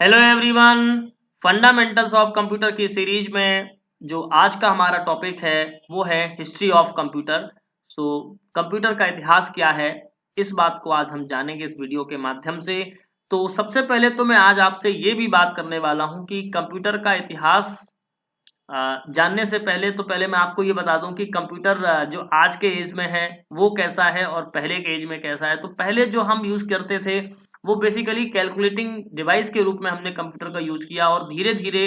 Hello everyone. Fundamentals of computer की series में जो आज का हमारा टॉपिक है वो है history of computer. So computer का इतिहास क्या है, इस बात को आज हम जानेंगे इस वीडियो के माध्यम से। तो सबसे पहले तो मैं आज आपसे ये भी बात करने वाला हूँ कि कंप्यूटर का इतिहास जानने से पहले मैं आपको ये बता दूं कि कंप्यूटर जो आज के एज में है वो कैसा है और पहले के एज में कैसा है। तो पहले जो हम यूज करते थे वो बेसिकली कैलकुलेटिंग डिवाइस के रूप में हमने कंप्यूटर का यूज किया, और धीरे धीरे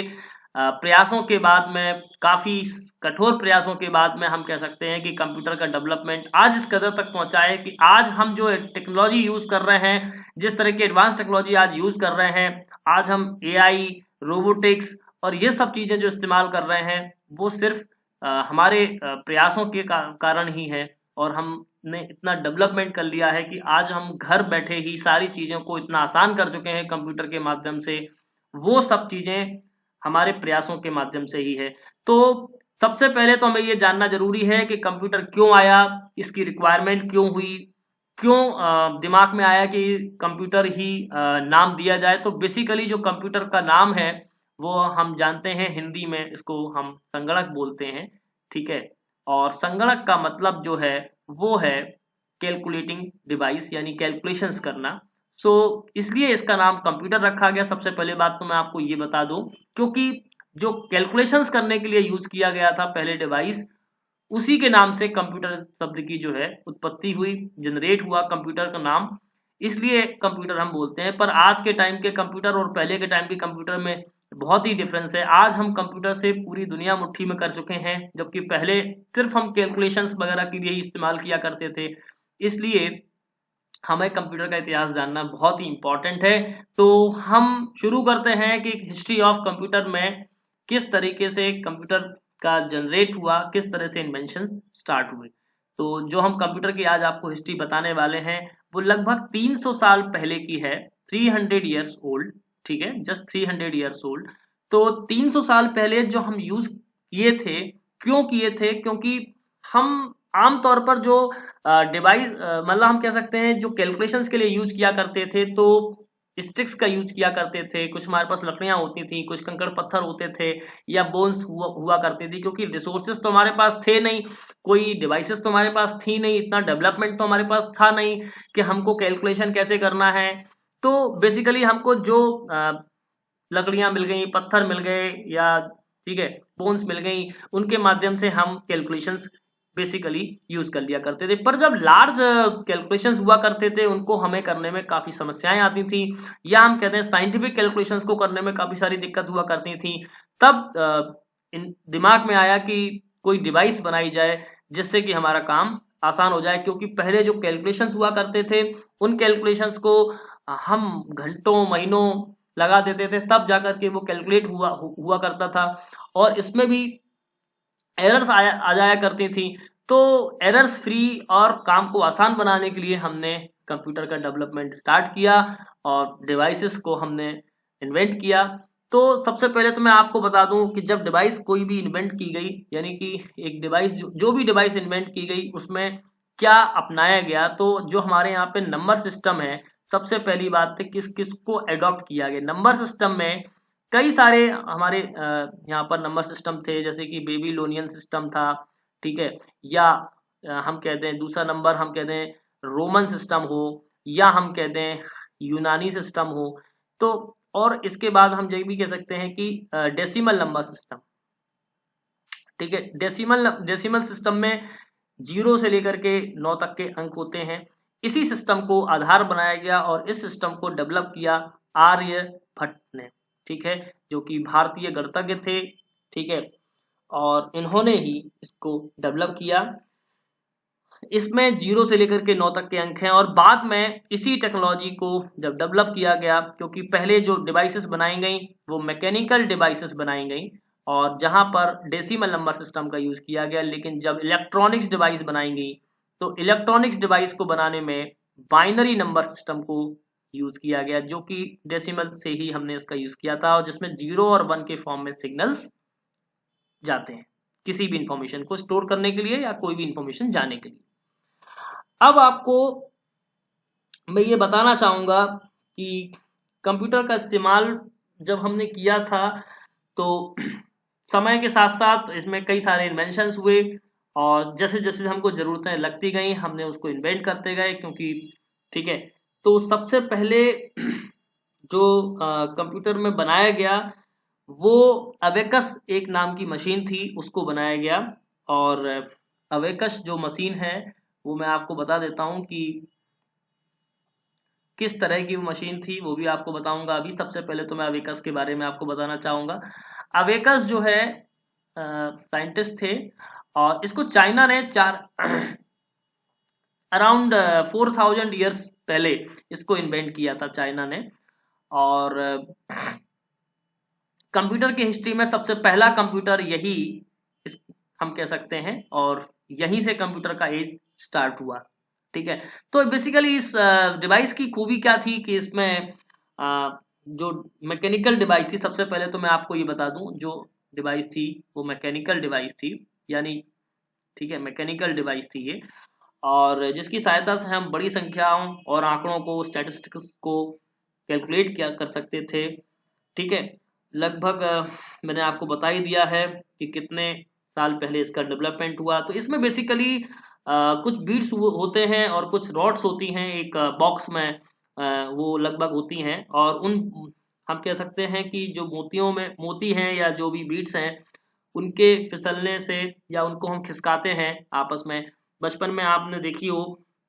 प्रयासों के बाद में, काफी कठोर प्रयासों के बाद में हम कह सकते हैं कि कंप्यूटर का डेवलपमेंट आज इस कदर तक पहुंचा है कि आज हम जो टेक्नोलॉजी यूज कर रहे हैं, जिस तरह की एडवांस टेक्नोलॉजी आज यूज कर रहे हैं, आज हम एआई, रोबोटिक्स और ये सब चीजें जो इस्तेमाल कर रहे हैं वो सिर्फ हमारे प्रयासों के कारण ही है। और हमने इतना डेवलपमेंट कर लिया है कि आज हम घर बैठे ही सारी चीजों को इतना आसान कर चुके हैं कंप्यूटर के माध्यम से। वो सब चीजें हमारे प्रयासों के माध्यम से ही है। तो सबसे पहले तो हमें ये जानना जरूरी है कि कंप्यूटर क्यों आया, इसकी रिक्वायरमेंट क्यों हुई, क्यों दिमाग में आया कि कंप्यूटर ही नाम दिया जाए। तो बेसिकली जो कंप्यूटर का नाम है वो हम जानते हैं, हिंदी में इसको हम संगणक बोलते हैं, ठीक है। और संगणक का मतलब जो है वो है कैलकुलेटिंग डिवाइस, यानी कैलकुलेशंस करना। सो इसलिए इसका नाम कंप्यूटर रखा गया। सबसे पहले बात तो मैं आपको ये बता दूं, क्योंकि जो कैलकुलेशंस करने के लिए यूज किया गया था पहले डिवाइस, उसी के नाम से कंप्यूटर शब्द की जो है उत्पत्ति हुई, जनरेट हुआ कंप्यूटर का नाम, इसलिए कंप्यूटर हम बोलते हैं। पर आज के टाइम के कंप्यूटर और पहले के टाइम के कंप्यूटर में बहुत ही डिफरेंस है। आज हम कंप्यूटर से पूरी दुनिया मुट्ठी में कर चुके हैं, जबकि पहले सिर्फ हम कैलकुलेशंस वगैरह के लिए ही इस्तेमाल किया करते थे। इसलिए हमें कंप्यूटर का इतिहास जानना बहुत ही इंपॉर्टेंट है। तो हम शुरू करते हैं कि हिस्ट्री ऑफ कंप्यूटर में किस तरीके से कंप्यूटर का जनरेट हुआ, किस तरह से इन्वेंशन स्टार्ट हुए। तो जो हम कंप्यूटर की आज आपको हिस्ट्री बताने वाले हैं वो लगभग 300 साल पहले की है, 300 ईयर्स ओल्ड, ठीक है, जस्ट 300 ईयर्स ओल्ड। तो 300 साल पहले जो हम यूज किए थे, क्यों किए थे, क्योंकि हम आमतौर पर जो डिवाइस, मतलब हम कह सकते हैं जो कैलकुलेशंस के लिए यूज किया करते थे, तो स्टिक्स का यूज किया करते थे, कुछ हमारे पास लकड़ियां होती थी, कुछ कंकड़ पत्थर होते थे, या बोन्स हुआ करती थी, क्योंकि रिसोर्सेस तो हमारे पास थे नहीं, कोई डिवाइसेस तो हमारे पास थी नहीं, इतना डेवलपमेंट तो हमारे पास था नहीं कि हमको कैलकुलेशन कैसे करना है। तो बेसिकली हमको जो लकड़ियां मिल गई, पत्थर मिल गए, या ठीक है बोन्स मिल गई, उनके माध्यम से हम कैलकुलेशंस बेसिकली यूज कर लिया करते थे। पर जब लार्ज कैलकुलेशंस हुआ करते थे उनको हमें करने में काफी समस्याएं आती थी, या हम कहते हैं साइंटिफिक कैलकुलेशंस को करने में काफी सारी दिक्कत हुआ करती थी। तब इन दिमाग में आया कि कोई डिवाइस बनाई जाए जिससे कि हमारा काम आसान हो जाए, क्योंकि पहले जो कैलकुलेशंस हुआ करते थे उन कैलकुलेशंस को हम घंटों महीनों लगा देते थे, तब जाकर के वो कैलकुलेट हुआ करता था। और इसमें भी एरर्स आ जाया करती थी। तो एरर्स फ्री और काम को आसान बनाने के लिए हमने कंप्यूटर का डेवलपमेंट स्टार्ट किया और डिवाइसेस को हमने इन्वेंट किया। तो सबसे पहले तो मैं आपको बता दूं कि जब डिवाइस कोई भी इन्वेंट की गई, यानी कि एक डिवाइस जो भी डिवाइस इन्वेंट की गई उसमें क्या अपनाया गया, तो जो हमारे यहाँ पे नंबर सिस्टम है, सबसे पहली बात है किस किस को अडॉप्ट किया गया। नंबर सिस्टम में कई सारे हमारे यहाँ पर नंबर सिस्टम थे, जैसे कि बेबीलोनियन सिस्टम था, ठीक है, या हम कहते हैं दूसरा नंबर, हम कहते हैं रोमन सिस्टम हो, या हम कहते हैं यूनानी सिस्टम हो। तो और इसके बाद हम ये भी कह सकते हैं कि डेसिमल नंबर सिस्टम, ठीक है। डेसिमल सिस्टम में 0 से लेकर के 9 तक के अंक होते हैं। इसी सिस्टम को आधार बनाया गया और इस सिस्टम को डेवलप किया आर्यभट्ट ने, ठीक है, जो कि भारतीय गणितज्ञ थे, ठीक है, और इन्होंने ही इसको डेवलप किया। इसमें 0 से लेकर के 9 तक के अंक हैं, और बाद में इसी टेक्नोलॉजी को जब डेवलप किया गया, क्योंकि पहले जो डिवाइसेस बनाई गई वो मैकेनिकल डिवाइसेस बनाई गई, और जहां पर डेसिमल नंबर सिस्टम का यूज किया गया, लेकिन जब इलेक्ट्रॉनिक्स डिवाइस बनाई गई तो इलेक्ट्रॉनिक्स डिवाइस को बनाने में बाइनरी नंबर सिस्टम को यूज किया गया, जो कि डेसिमल से ही हमने इसका यूज किया था, और जिसमें 0 और 1 के फॉर्म में सिग्नल्स जाते हैं किसी भी इंफॉर्मेशन को स्टोर करने के लिए या कोई भी इंफॉर्मेशन जाने के लिए। अब आपको मैं ये बताना चाहूंगा कि कंप्यूटर का इस्तेमाल जब हमने किया था तो समय के साथ साथ इसमें कई सारे इन्वेंशंस हुए, और जैसे जैसे हमको जरूरतें लगती गई हमने उसको इन्वेंट करते गए, क्योंकि ठीक है। तो सबसे पहले जो कंप्यूटर में बनाया गया वो अबेकस एक नाम की मशीन थी, उसको बनाया गया। और अबेकस जो मशीन है वो मैं आपको बता देता हूँ कि किस तरह की वो मशीन थी, वो भी आपको बताऊंगा। अभी सबसे पहले तो मैं अवेकस के बारे में आपको बताना चाहूंगा। अवेकस जो है साइंटिस्ट थे, और इसको चाइना ने चार अराउंड 4000 ईयर्स पहले इसको इन्वेंट किया था चाइना ने। और कंप्यूटर की हिस्ट्री में सबसे पहला कंप्यूटर यही इस हम कह सकते हैं, और यहीं से कंप्यूटर का एज स्टार्ट हुआ। ठीक है। तो बेसिकली इस डिवाइस की खूबी क्या थी कि इसमें जो मैकेनिकल डिवाइस थी, सबसे पहले तो मैं आपको ये बता दूं, जो डिवाइस थी वो मैकेनिकल डिवाइस थी, यानी ठीक है, मैकेनिकल डिवाइस थी ये, और जिसकी सहायता से हम बड़ी संख्याओं और आंकड़ों को, स्टैटिस्टिक्स को कैलकुलेट किया कर सकते थे। ठीक है। लगभग मैंने आपको बता ही दिया है कि कितने साल पहले इसका डेवलपमेंट हुआ। तो इसमें बेसिकली कुछ बीड्स होते हैं और कुछ रॉड्स होती हैं एक बॉक्स में, वो लगभग होती हैं, और उन हम कह सकते हैं कि जो मोतियों में मोती हैं या जो भी बीड्स हैं, उनके फिसलने से या उनको हम खिसकाते हैं आपस में। बचपन में आपने देखी हो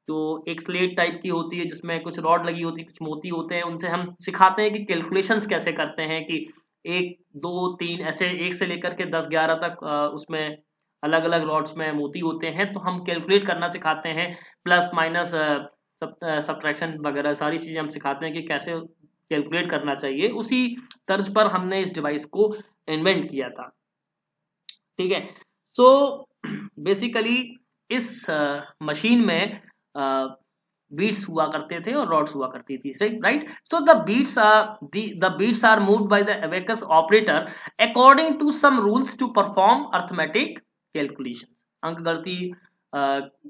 तो एक स्लेट टाइप की होती है जिसमें कुछ रॉड लगी होती है, कुछ मोती होते हैं, उनसे हम सिखाते हैं कि कैलकुलेशंस कैसे करते हैं, कि एक दो तीन ऐसे, एक से लेकर के 10 11 तक उसमें अलग अलग रॉड्स में मोती होते हैं, तो हम कैलकुलेट करना सिखाते हैं, प्लस माइनस सब्ट्रैक्शन वगैरह सारी चीजें हम सिखाते हैं कि कैसे कैलकुलेट करना चाहिए। उसी तर्ज पर हमने इस डिवाइस को इन्वेंट किया था। ठीक है। सो बेसिकली इस मशीन में बीट्स हुआ करते थे और रॉड्स हुआ करती थी, right. So the beads are moved by the abacus operator according to some rules to perform arithmetic calculation. अंक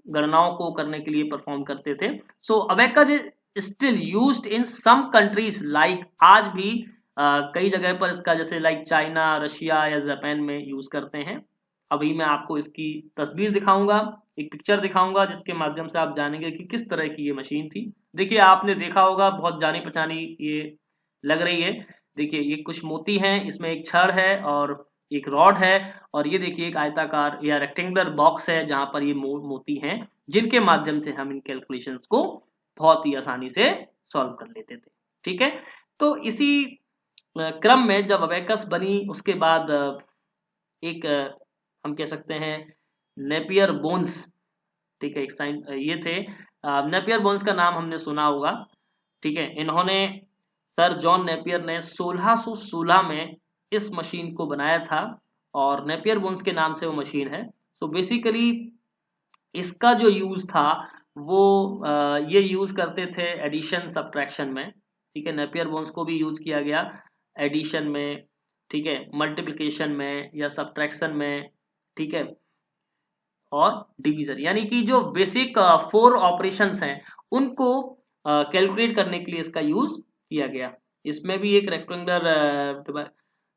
गणनाओं को करने के लिए परफॉर्म करते थे। So abacus is still used in some countries, like आज भी कई जगह पर इसका, जैसे लाइक चाइना, रशिया या जापान में यूज करते हैं। अभी मैं आपको इसकी तस्वीर दिखाऊंगा, एक पिक्चर दिखाऊंगा, जिसके माध्यम से आप जानेंगे कि किस तरह की ये मशीन थी। देखिए, आपने देखा होगा, बहुत जानी पहचानी ये लग रही है। देखिए, ये कुछ मोती हैं, इसमें एक छड़ है और एक रॉड है, और ये देखिए एक आयताकार या रेक्टेंगुलर बॉक्स है जहां पर ये मोती हैं, जिनके माध्यम से हम इन कैलकुलेशंस को बहुत ही आसानी से सॉल्व कर लेते थे। ठीक है। तो इसी क्रम में जब अबेकस बनी, उसके बाद एक हम कह सकते हैं नेपियर बोन्स। ठीक है, एक साइन ये थे नेपियर बोन्स का नाम हमने सुना होगा। ठीक है। इन्होंने, सर जॉन नेपियर ने 1616 में इस मशीन को बनाया था, और नेपियर बोन्स के नाम से वो मशीन है। तो बेसिकली इसका जो यूज था वो ये यूज करते थे एडिशन सब्ट्रैक्शन में। ठीक है। नेपियर बोन्स को भी यूज किया गया एडिशन में, ठीक है, मल्टीप्लिकेशन में या सब्ट्रैक्शन में। ठीक है। और डिवीजन, यानी कि जो बेसिक 4 ऑपरेशंस हैं उनको कैलकुलेट करने के लिए इसका यूज किया गया। इसमें भी एक रेक्टेंगुलर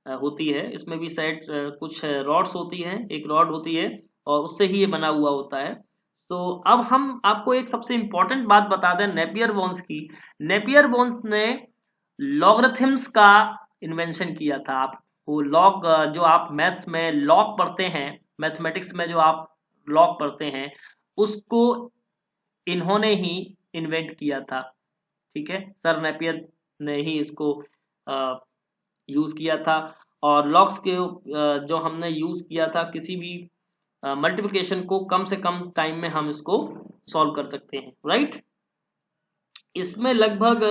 होती है, इसमें भी साइड कुछ रॉड्स होती हैं, एक रॉड होती है, और उससे ही ये बना हुआ होता है। तो अब हम आपको एक सबसे इंपॉर्टेंट बात बता दें नेपियर बोन्स की। नेपियर बोन्स ने लॉगरिथम्स का इन्वेंशन किया था। आप वो लॉग, जो आप मैथ्स में लॉग पढ़ते हैं, मैथमेटिक्स में जो आप लॉग पढ़ते हैं, उसको इन्होंने ही इन्वेंट किया था। ठीक है। सर नेपियर ने ही इसको यूज किया था। और लॉग्स के जो हमने यूज किया था, किसी भी मल्टीप्लिकेशन को कम से कम टाइम में हम इसको सॉल्व कर सकते हैं, राइट। इसमें लगभग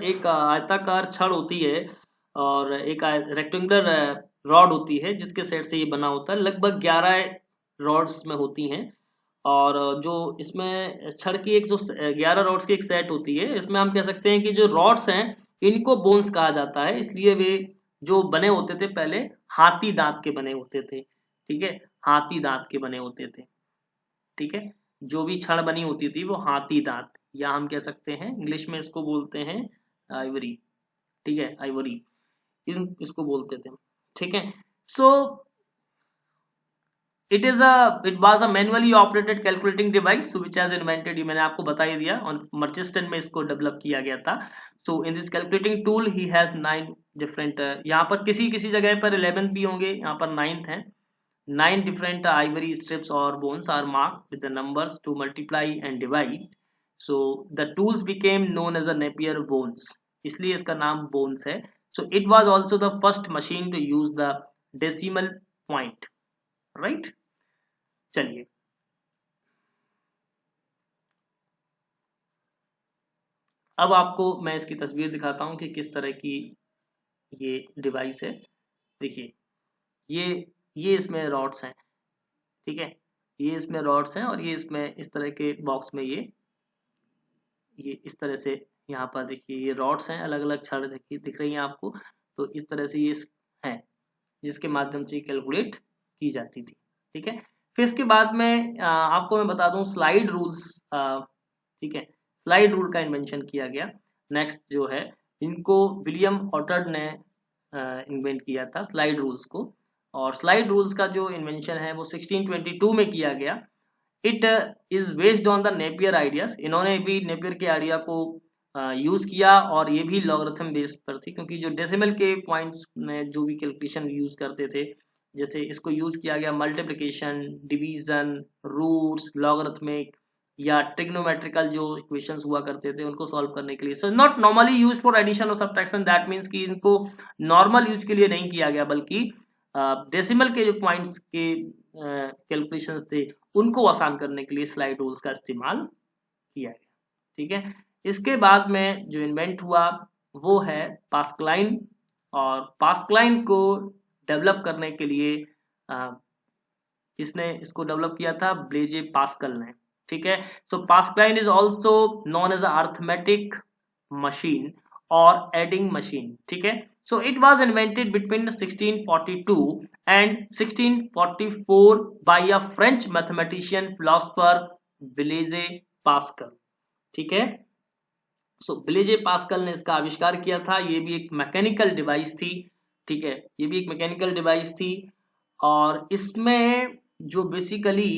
एक आयताकार छड़ होती है और एक रेक्टेंगुलर रॉड होती है, जिसके सेट से ये बना होता है। लगभग 11 रॉड्स में होती हैं, और जो इसमें छड़ की एक जो 11 रॉड्स की एक सेट होती है, इसमें हम कह सकते हैं कि जो रॉड्स हैं इनको बोन्स कहा जाता है, इसलिए वे जो बने होते थे पहले हाथी दांत के बने होते थे। ठीक है। हाथी दांत के बने होते थे। ठीक है। जो भी छड़ बनी होती थी वो हाथी दांत, या हम कह सकते हैं इंग्लिश में इसको बोलते हैं आइवरी। ठीक है, आइवरी। इसको बोलते थे, ठीक है। So it was a manually operated calculating device which has invented, ये मैंने आपको बता ही दिया, और मर्चेस्टन में इसको डेवलप किया गया था। So in this calculating tool ही हैज 9 डिफरेंट, यहाँ पर किसी किसी जगह पर 11 भी होंगे, यहाँ पर 9th है। 9 different ivory strips or bones are marked with the numbers to multiply and divide. So the tools became known as a Napier bones. इसलिए इसका नाम bones है। So it was also the first machine to use the decimal point. Right? चलिए, अब आपको मैं इसकी तस्वीर दिखाता हूँ कि किस तरह की ये डिवाइस है। देखिए, ये ये इसमें रॉड्स हैं, ठीक है, ये इसमें रॉड्स हैं और ये इसमें इस तरह के बॉक्स में ये इस तरह से, यहाँ पर देखिए ये रॉड्स हैं, अलग अलग छड़ दिख रही हैं आपको। तो इस तरह से ये है जिसके माध्यम से कैलकुलेट की जाती थी, ठीक है। फिर इसके बाद में आपको मैं बता दूं स्लाइड रूल्स, ठीक है, स्लाइड रूल का इन्वेंशन किया गया। नेक्स्ट जो है, इनको विलियम ऑटर्ड ने इन्वेंट किया था स्लाइड रूल्स को, और स्लाइड रूल्स का जो इन्वेंशन है वो 1622 में किया गया। It is based on the Napier ideas, इन्होंने भी नेपियर के आइडिया को यूज किया, और ये भी लॉगरिथम बेस्ड पर थी, क्योंकि जो डेसिमल के पॉइंट्स में जो भी कैलकुलेशन यूज करते थे, जैसे इसको यूज किया गया मल्टीप्लिकेशन, डिवीजन, रूट्स, लॉगरिथमिक या ट्रिग्नोमेट्रिकल जो इक्वेशंस हुआ करते थे उनको सॉल्व करने के लिए। So not normally use for addition और सब्ट्रैक्शन, दैट मीन्स कि इनको नॉर्मल यूज के लिए नहीं किया गया, बल्कि डेसिमल के जो पॉइंट्स के कैलकुलेशंस थे उनको आसान करने के लिए स्लाइड रूल्स का इस्तेमाल किया गया, ठीक है। इसके बाद में जो इन्वेंट हुआ वो है पास्कलाइन, और पास्कलाइन को डेवलप करने के लिए किसने इसको डेवलप किया था? ब्लेजे पास्कल ने, ठीक है। So Pascaline is also known as arithmetic machine और एडिंग मशीन, ठीक है। So it was invented between 1642 and 1644 by a French mathematician philosopher Blaise Pascal, ठीक है। So Blaise Pascal ने इसका आविष्कार किया था। ये भी एक मैकेनिकल डिवाइस थी, ठीक है, ये भी एक मैकेनिकल डिवाइस थी, और इसमें जो बेसिकली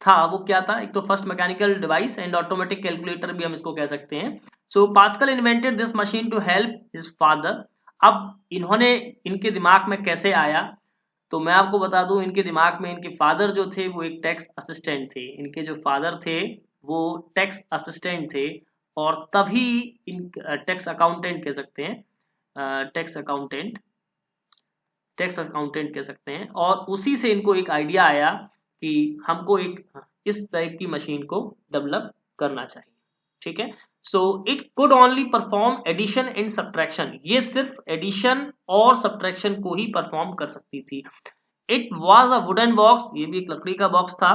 था वो क्या था? एक तो first mechanical device and automatic calculator भी हम इसको कह सकते हैं। So Pascal invented this machine to help his father. अब इन्होंने, इनके दिमाग में कैसे आया? तो मैं आपको बता दूं, इनके दिमाग में, इनके फादर जो थे वो एक टैक्स असिस्टेंट थे। इनके जो फादर थे वो टैक्स असिस्टेंट थे, और तभी इन टैक्स अकाउंटेंट कह सकते हैं, टैक्स अकाउंटेंट, टैक्स अकाउंटेंट कह सकते हैं। और उसी से इनको एक आइडिया आया कि हमको एक इस टाइप की मशीन को डेवलप करना चाहिए, ठीक है। So it could only perform addition and subtraction, ये सिर्फ एडिशन और सब्ट्रैक्शन को ही परफॉर्म कर सकती थी। It was a wooden box, ये भी एक लकड़ी का बॉक्स था,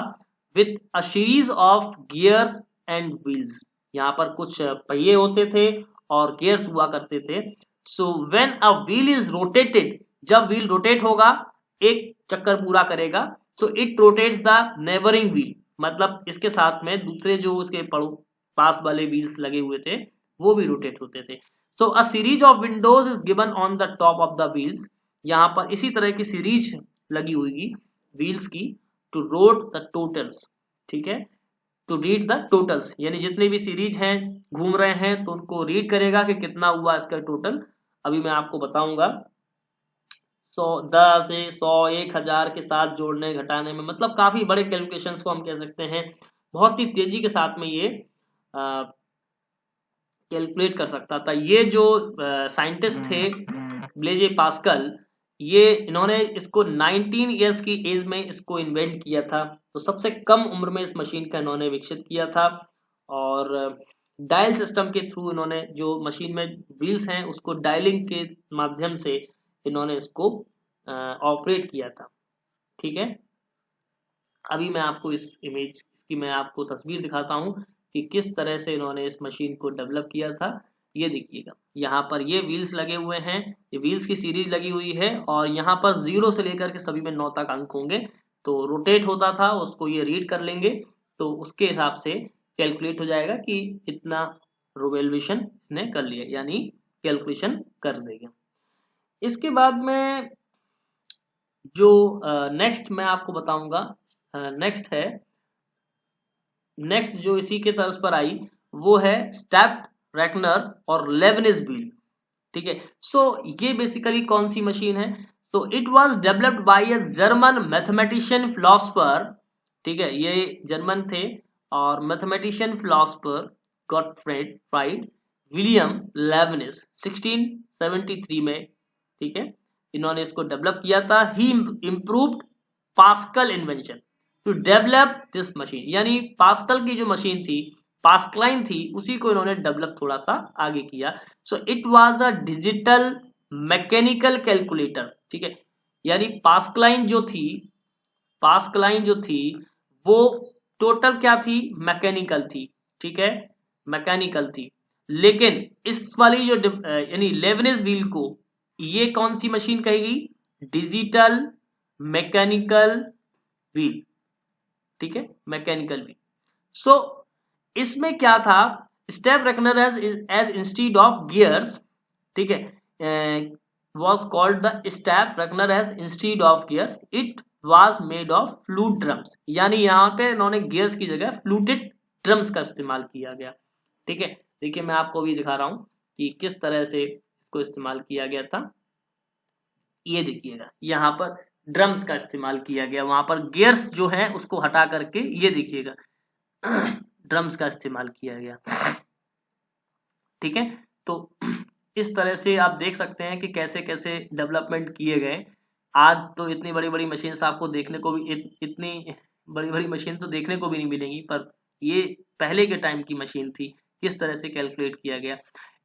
with a series of gears and wheels, यहाँ पर कुछ पहिए होते थे और गियर्स हुआ करते थे। So when a wheel is rotated, जब व्हील रोटेट होगा, एक चक्कर पूरा करेगा, so it rotates the neighbouring wheel, मतलब इसके साथ में दूसरे जो उसके पास वाले व्हील्स लगे हुए थे वो भी रोटेट होते थे। So a series of windows is given on the top of the wheels, यहाँ पर इसी तरह की सीरीज लगी हुई व्हील्स की, टू रोड द टोटल्स, ठीक है, टू रीड द टोटल्स, यानी जितने भी सीरीज हैं घूम रहे हैं तो उनको रीड करेगा कि कितना हुआ इसका टोटल। अभी मैं आपको बताऊंगा। 100, 10 से 100, 1000 के साथ जोड़ने घटाने में, मतलब काफी बड़े कैलकुलेशंस को हम कह सकते हैं, बहुत ही तेजी के साथ में ये कैलकुलेट कर सकता था। ये जो साइंटिस्ट थे ब्लेजे पास्कल, ये इन्होंने इसको 19 इयर्स की एज में इसको इन्वेंट किया था, तो सबसे कम उम्र में इस मशीन का इन्होंने विकसित किया था। और डायल सिस्टम के थ्रू इन्होंने, जो मशीन में व्हील्स हैं उसको डायलिंग के माध्यम से इन्होंने इसको ऑपरेट किया था, ठीक है। अभी मैं आपको इस इमेज की मैं आपको तस्वीर दिखाता हूं कि किस तरह से इन्होंने इस मशीन को डेवलप किया था। ये देखिएगा, यहाँ पर ये व्हील्स लगे हुए हैं, ये व्हील्स की सीरीज लगी हुई है, और यहाँ पर 0 से लेकर के सभी में 9 तक अंक होंगे, तो रोटेट होता था, उसको ये रीड कर लेंगे, तो उसके हिसाब से कैलकुलेट हो जाएगा कि इतना रिवॉल्यूशन ने कर लिया, यानी कैलकुलेशन कर देगा। इसके बाद में जो नेक्स्ट मैं आपको बताऊंगा, नेक्स्ट जो इसी के तर्ज पर आई वो है स्टेप रेकनर और लेवनिज व्हील। ठीक है, सो ये बेसिकली कौन सी मशीन है? तो it was developed by a German mathematician philosopher. ठीक है, ये जर्मन थे और mathematician philosopher Gottfried Fried William Leibniz 1673 में। ठीक है, इन्होंने इसको डेवलप किया था। He improved Pascal invention to develop this machine, यानी पास्कल की जो मशीन थी, पास्कलाइन थी, उसी को इन्होंने डेवलप थोड़ा सा आगे किया। So it was a digital mechanical calculator. ठीक है, यानी पास्कलाइन जो थी वो टोटल क्या थी? मैकेनिकल थी। ठीक है, मैकेनिकल थी, लेकिन इस वाली जो यानी लेबनिज व्हील को ये कौन सी मशीन कही गई? Digital mechanical wheel. ठीक है, मैकेनिकल व्हील। सो इसमें क्या था? Step reckoner as instead of gears, ठीक है, was called the step reckoner as instead of gears it was made of flute drums, यानी यहाँ पे इन्होंने गियर्स की जगह फ्लूटेड ड्रम्स का इस्तेमाल किया गया। ठीक है, देखिए मैं आपको भी दिखा रहा हूं कि किस तरह से इसको इस्तेमाल किया गया था। ये देखिएगा, यहाँ पर ड्रम्स का इस्तेमाल किया गया, वहां पर गियर्स जो है उसको हटा करके ये देखिएगा ड्रम्स का इस्तेमाल किया गया। ठीक है, तो इस तरह से आप देख सकते हैं कि कैसे कैसे डेवलपमेंट किए गए। आज तो इतनी बड़ी बड़ी मशीन आपको देखने को भी इतनी बड़ी बड़ी मशीन तो देखने को भी नहीं मिलेंगी, पर ये पहले के टाइम की मशीन थी, किस तरह से कैलकुलेट किया गया।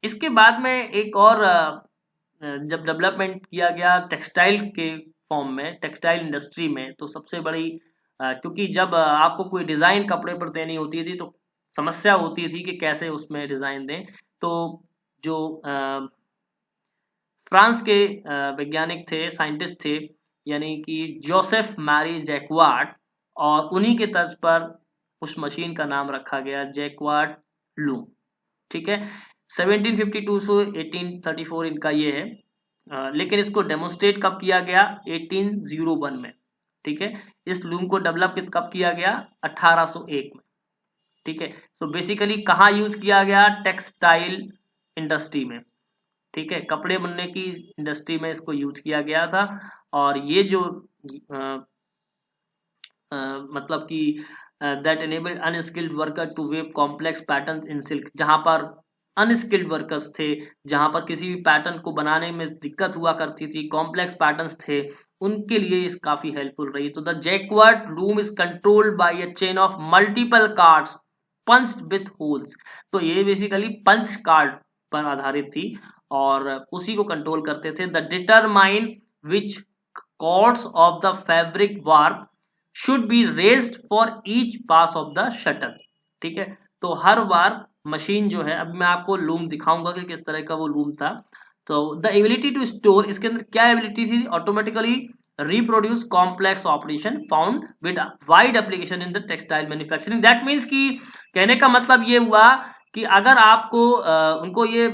इसके बाद में एक और जब डेवलपमेंट किया गया टेक्सटाइल के फॉर्म में, टेक्सटाइल इंडस्ट्री में, तो सबसे बड़ी क्योंकि जब आपको कोई डिजाइन कपड़े पर देनी होती थी तो समस्या होती थी कि कैसे उसमें डिजाइन दें। तो जो फ्रांस के वैज्ञानिक थे, साइंटिस्ट थे, यानी कि जोसेफ मैरी जैक्वार्ड, और उन्हीं के तर्ज पर उस मशीन का नाम रखा गया जैक्वार्ड लूम। ठीक है, 1752 से 1834 इनका ये है, लेकिन इसको डेमोन्स्ट्रेट कब किया गया? 1801 में। ठीक है, इस लूम को डेवलप कब किया गया? 1801 में। ठीक है, तो बेसिकली कहाँ यूज किया गया? टेक्सटाइल इंडस्ट्री में। ठीक है, कपड़े बुनने की इंडस्ट्री में इसको यूज किया गया था। और ये जो मतलब कि that enabled unskilled worker to weave complex pattern in silk, जहां पर अनस्किल्ड वर्कर्स थे, जहां पर किसी भी पैटर्न को बनाने में दिक्कत हुआ करती थी, कॉम्प्लेक्स पैटर्न्स थे, उनके लिए इस काफी हेल्पफुल रही। तो the jacquard loom is controlled by a chain of multiple cards punched with holes. तो ये बेसिकली पंच कार्ड पर आधारित थी और उसी को कंट्रोल करते थे। The determine which cords of the fabric warp should be raised for each pass of the shuttle. ठीक है, तो हर बार मशीन जो है, अब मैं आपको लूम दिखाऊंगा कि किस तरह का वो लूम था। तो द एबिलिटी टू स्टोर, इसके अंदर क्या एबिलिटी थी? Automatically reproduce complex operation found with wide application in the textile manufacturing. That means कि कहने का मतलब ये हुआ कि अगर आपको उनको ये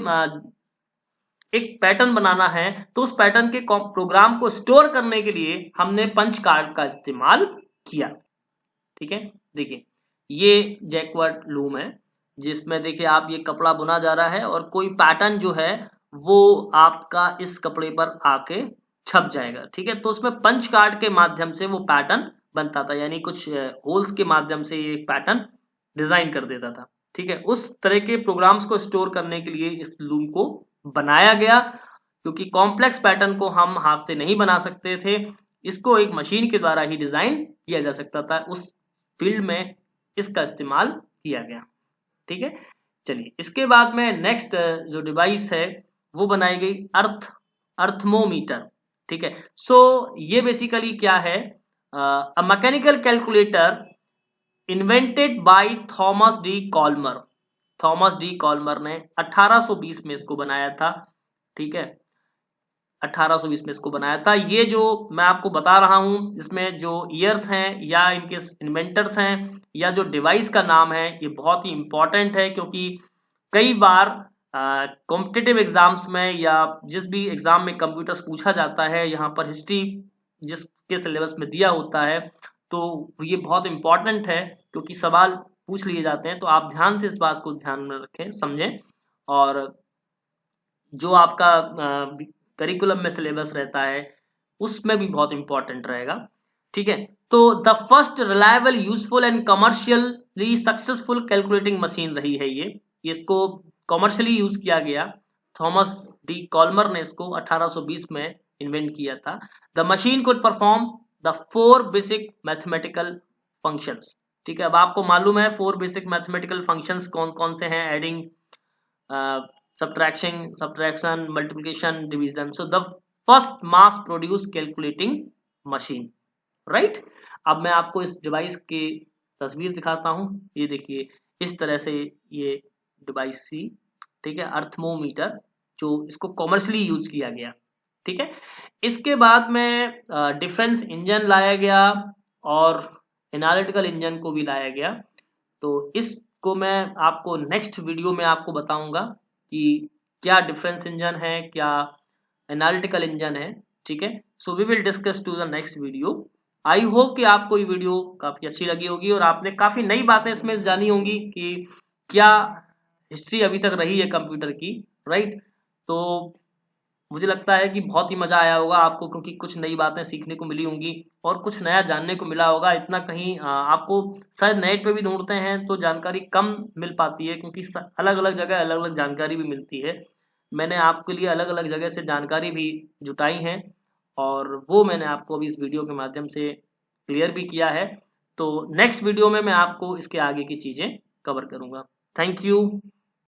एक पैटर्न बनाना है तो उस पैटर्न के प्रोग्राम को स्टोर करने के लिए हमने पंच कार्ड का इस्तेमाल किया। ठीक है, देखिए ये जैक्वार्ड लूम है, जिसमें देखिए आप ये कपड़ा बुना जा रहा है और कोई पैटर्न जो है वो आपका इस कपड़े पर आके छप जाएगा। ठीक है, तो उसमें पंच कार्ड के माध्यम से वो पैटर्न बनता था, यानी कुछ होल्स के माध्यम से ये पैटर्न डिजाइन कर देता था। ठीक है, उस तरह के प्रोग्राम्स को स्टोर करने के लिए इस लूम को बनाया गया, क्योंकि कॉम्प्लेक्स पैटर्न को हम हाथ से नहीं बना सकते थे, इसको एक मशीन के द्वारा ही डिजाइन किया जा सकता था। उस फील्ड में इसका इस्तेमाल किया गया। ठीक है, चलिए इसके बाद में नेक्स्ट जो डिवाइस है वो बनाई गई अर्थमोमीटर। ठीक है, सो ये बेसिकली क्या है? A mechanical calculator invented by Thomas de Colmar. Thomas de Colmar ने 1820 में इसको बनाया था। ठीक है, 1820 में इसको बनाया था। ये जो मैं आपको बता रहा हूं, इसमें जो ईयर्स हैं या इनके इन्वेंटर्स हैं या जो डिवाइस का नाम है, ये बहुत ही इंपॉर्टेंट है, क्योंकि कई बार कॉम्पिटिटिव एग्जाम्स में या जिस भी एग्जाम में कंप्यूटर्स पूछा जाता है, यहाँ पर हिस्ट्री जिसके सिलेबस में दिया होता है, तो ये बहुत इंपॉर्टेंट है क्योंकि सवाल पूछ लिए जाते हैं। तो आप ध्यान से इस बात को ध्यान में रखें, समझें, और जो आपका करिकुलम में सिलेबस रहता है उसमें भी बहुत इंपॉर्टेंट रहेगा। ठीक है, तो the first reliable, useful and commercially successful calculating machine रही है ये। इसको कमर्शियली यूज किया गया, थॉमस डी कॉल्मर ने इसको 1820 में इन्वेंट किया था। The machine could perform the 4 basic mathematical functions. ठीक है, अब आपको मालूम है 4 बेसिक मैथमेटिकल फंक्शंस कौन कौन से हैं, adding, subtraction, multiplication, division. So the first mass produced calculating machine, right? अब मैं आपको इस डिवाइस की तस्वीर दिखाता हूं। ये देखिए, इस तरह से ये डिवाइस थी। ठीक है, अर्थमोमीटर, जो इसको कॉमर्शियली यूज किया गया। ठीक है, इसके बाद में डिफेंस इंजन लाया गया और एनालिटिकल इंजन को भी लाया गया। तो इसको मैं आपको नेक्स्ट वीडियो में आपको बताऊंगा कि क्या डिफेंस इंजन है, क्या एनालिटिकल इंजन है। ठीक है, so we will discuss to the next video. I hope कि आपको ये वीडियो काफी अच्छी लगी होगी और आपने काफी नई बातें इसमें जानी होंगी कि क्या हिस्ट्री अभी तक रही है कंप्यूटर की, राइट? तो मुझे लगता है कि बहुत ही मजा आया होगा आपको, क्योंकि कुछ नई बातें सीखने को मिली होंगी और कुछ नया जानने को मिला होगा। इतना कहीं आपको शायद नेट पे भी ढूंढते हैं तो जानकारी कम मिल पाती है, क्योंकि अलग अलग जगह अलग अलग जानकारी भी मिलती है। मैंने आपके लिए अलग अलग जगह से जानकारी भी जुटाई है और वो मैंने आपको अभी इस वीडियो के माध्यम से क्लियर भी किया है। तो नेक्स्ट वीडियो में मैं आपको इसके आगे की चीजें कवर करूंगा। Thank you.